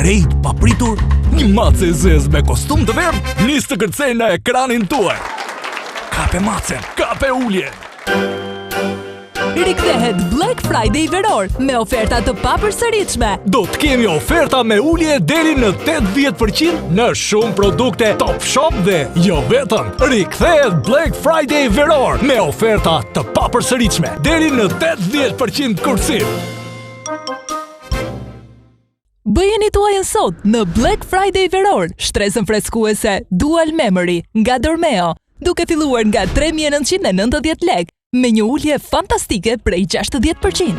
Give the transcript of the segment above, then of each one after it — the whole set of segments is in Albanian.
krejt papritur, një mace e zezë me kostum të verdh, nis të kërcej në ekranin tuaj. Kape macen, kape uljen. Rikthehet Black Friday veror me oferta të papërsëritshme. Do të kemi oferta me ulje deri në 80% në shumë produkte Top Shop dhe jo vetëm. Rikthehet Black Friday veror me oferta të papërsëritshme deri në 80% kursim. Bëjeni tuajën sot në Black Friday veror, shtresën freskuese Dual Memory nga Dormeo, duke filluar nga 3.990 lek, me një ulje fantastike prej 60%.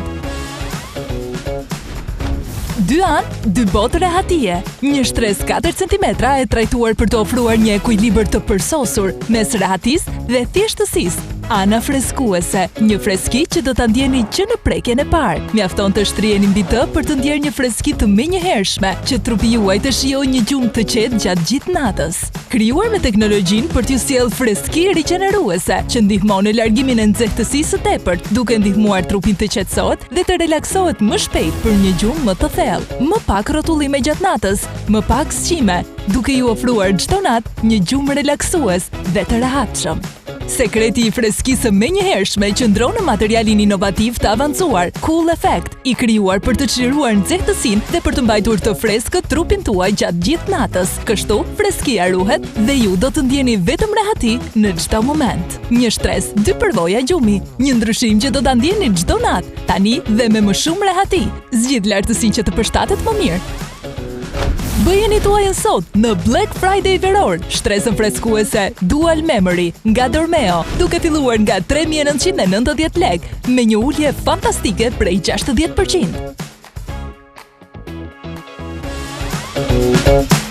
2 anë, 2 botë rehatie. Një shtres 4 cm e trajtuar për të ofruar një ekuilibër të përsosur mes rehatisë dhe thjeshtësisë. Ana freskuese, një freski që do ta ndjeni që në prekjen e parë. Mjafton të shtriheni mbi të për të ndjerë një freski të menjëhershme, që trupi juaj të shijojë një gjumë të qetë gjatë gjithë natës. Krijuar me teknologjinë për t'ju sjellë freski rigjeneruese, që ndihmon në largimin e nxehtësisë së tepërt, duke ndihmuar trupin të qetësohet dhe të relaksohet më shpejt për një gjumë më të thellë. Më pak rrotullime gjatë natës, më pak sqime, duke ju ofruar çdo natë një gjumë relaksues dhe të rehatshëm. Sekreti i freskisë menjëhershme qëndron në materialin inovativ të avancuar, Cool Effect, i krijuar për të çliruar nxehtësinë dhe për të mbajtur të freskët trupin tuaj gjatë gjithë natës. Kështu, freskia ruhet dhe ju do të ndjeni vetëm rehati në çdo moment. Një shtres, 2 përvoja gjumi, një ndryshim që do ta ndjeni çdo natë, tani dhe me më shumë rehati. Zgjidh lartësinë që të përshtatet më mirë. Bëjeni tuajën sot në Black Friday veror, shtresën freskuese Dual Memory nga Dormeo, duke filluar nga 3.990 lek, me një ulje fantastike prej 60%.